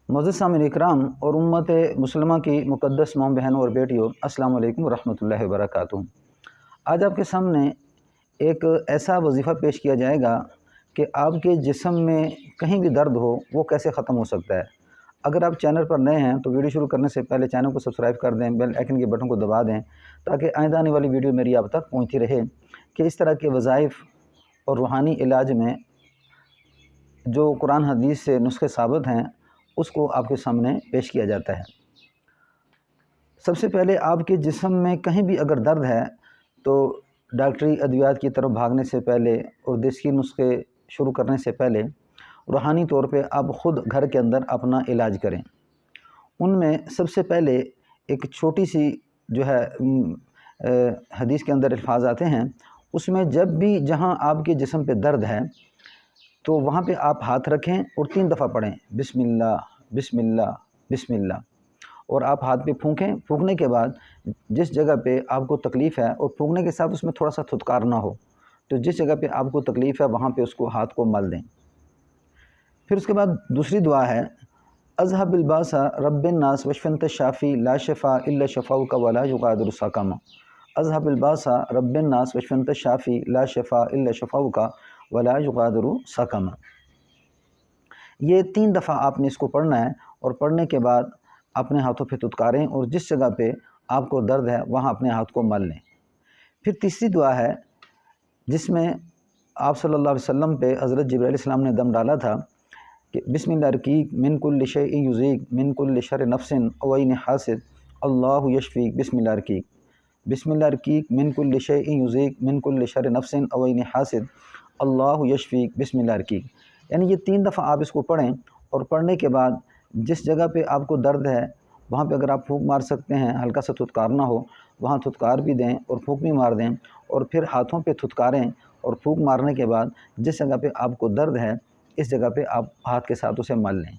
मुअज़्ज़ज़ सामिन इकराम और उम्मत मुसलमा की मुक़द्दस माँ बहनों और बेटियों, अस्सलामु अलैकुम व रहमतुल्लाहि व बरकातुहू। आज आपके सामने एक ऐसा वजीफ़ा पेश किया जाएगा कि आपके जिस्म में कहीं भी दर्द हो वो कैसे ख़त्म हो सकता है। अगर आप चैनल पर नए हैं तो वीडियो शुरू करने से पहले चैनल को सब्सक्राइब कर दें, बेल आइकन के बटन को दबा दें ताकि आइंदा आने वाली वीडियो मेरी आप तक पहुँचती रहे कि इस तरह के वज़ाइफ़ और रूहानी इलाज में जो कुरान हदीस से नुस्खे साबित हैं उसको आपके सामने पेश किया जाता है। सबसे पहले आपके जिस्म में कहीं भी अगर दर्द है तो डॉक्टरी अद्वियात की तरफ भागने से पहले और देसी नुस्खे शुरू करने से पहले रूहानी तौर पे आप ख़ुद घर के अंदर अपना इलाज करें। उनमें सबसे पहले एक छोटी सी जो है हदीस के अंदर अल्फाज आते हैं, उसमें जब भी जहाँ आपके जिस्म पे दर्द है तो वहाँ पे आप हाथ रखें और 3 दफ़ा पढ़ें बिस्मिल्लाह बिस्मिल्लाह बिस्मिल्लाह, और आप हाथ पे फूंकें। फूंकने के बाद जिस जगह पे आपको तकलीफ़ है, और फूंकने के साथ उसमें थोड़ा सा थुतकार ना हो, तो जिस जगह पे आपको तकलीफ़ है वहाँ पे उसको हाथ को मल दें। फिर उसके बाद दूसरी दुआ है, अज़हबिल बासा रब्बिन नास वशफिन्त शाफ़ी ला शफ़ा इल्ला शफ़ाउका वला युगादिरु सक़मा। अज़हबिल बासा रब्बिन नास वशफिन्त शाफ़ी ला शफ़ा इल्ला शफ़ाउका वला युगादिरु सक़मा। ये 3 दफ़ा आपने इसको पढ़ना है, और पढ़ने के बाद अपने हाथों पे तुतकारें और जिस जगह पे आपको दर्द है वहाँ अपने हाथ को मल लें। फिर तीसरी दुआ है जिसमें आप सल्लल्लाहु अलैहि वसल्लम पे हज़रत जिब्राइल अलैहिस्सलाम ने दम डाला था कि बिस्मिल्लाह रकीक मिन कुल्लि शैइन युज़ीक मिन कुल्लि शर्रि नफ्सिन अव ऐन हासिद अल्लाहु यशफ़ीक बिस्मिल्लाह रकीक। बिस्मिल्लाह रकीक मिन कुल्लि शैइन युज़ीक मिन कुल्लि शर्रि नफ्सिन अव ऐन हासिद अल्लाहु यशफ़ीक बिस्मिल्लाह रकीक। यानी ये 3 दफ़ा आप इसको पढ़ें, और पढ़ने के बाद जिस जगह पे आपको दर्द है वहाँ पे अगर आप फूंक मार सकते हैं, हल्का सा थुतकार ना हो, वहाँ थुतकार भी दें और फूंक भी मार दें, और फिर हाथों पे थुतकारें और फूंक मारने के बाद जिस जगह पे आपको दर्द है इस जगह पे आप हाथ के साथ उसे मल लें।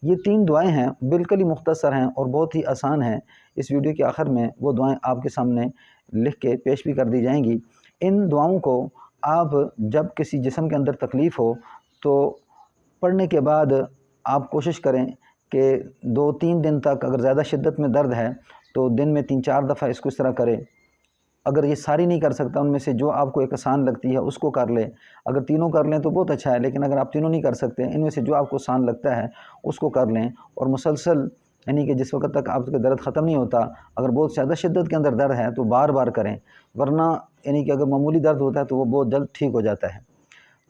ये 3 दुआएं हैं, बिल्कुल ही मुख्तसर हैं और बहुत ही आसान हैं। इस वीडियो के आखिर में वो दुआएं आपके सामने लिख के पेश भी कर दी जाएंगी। इन दुआओं को आप जब किसी जिस्म के अंदर तकलीफ़ हो तो पढ़ने के बाद आप कोशिश करें कि 2-3 दिन तक, अगर ज़्यादा शिद्दत में दर्द है तो दिन में 3-4 दफ़ा इसको इस तरह करें। अगर ये सारी नहीं कर सकता, उनमें से जो आपको एक आसान लगती है उसको कर लें। अगर तीनों कर लें तो बहुत अच्छा है, लेकिन अगर आप तीनों नहीं कर सकते, इनमें से जो आपको आसान लगता है उसको कर लें। और मुसलसल यानी कि जिस वक्त तक आपका दर्द ख़त्म नहीं होता, अगर बहुत ज़्यादा शिद्दत के अंदर दर्द है तो बार बार करें, वरना यानी कि अगर मामूली दर्द होता है तो वो बहुत जल्द ठीक हो जाता है।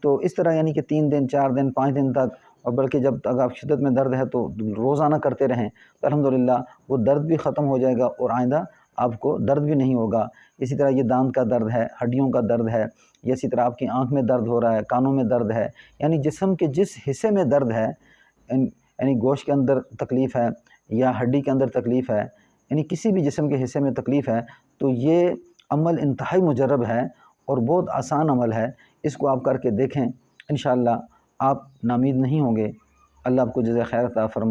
तो इस तरह यानी कि 3 दिन, 4 दिन, 5 दिन तक, और बल्कि जब तक आप शिद्दत में दर्द है तो रोज़ाना करते रहें तो अल्हम्दुलिल्लाह वो दर्द भी ख़त्म हो जाएगा और आइंदा आपको दर्द भी नहीं होगा। इसी तरह ये दांत का दर्द है, हड्डियों का दर्द है, या इसी तरह आपकी आँख में दर्द हो रहा है, कानों में दर्द है, यानी जिस्म के जिस हिस्से में दर्द है, यानी गोश्त के अंदर तकलीफ़ है या हड्डी के अंदर तकलीफ़ है, यानी किसी भी जिस्म के हिस्से में तकलीफ़ है, तो ये अमल इंतहाई मुजर्रब है और बहुत आसान अमल है। इसको आप करके देखें, इंशाअल्लाह आप नाउम्मीद नहीं होंगे। अल्लाह आपको जज़ाए खैर अता फरमाए।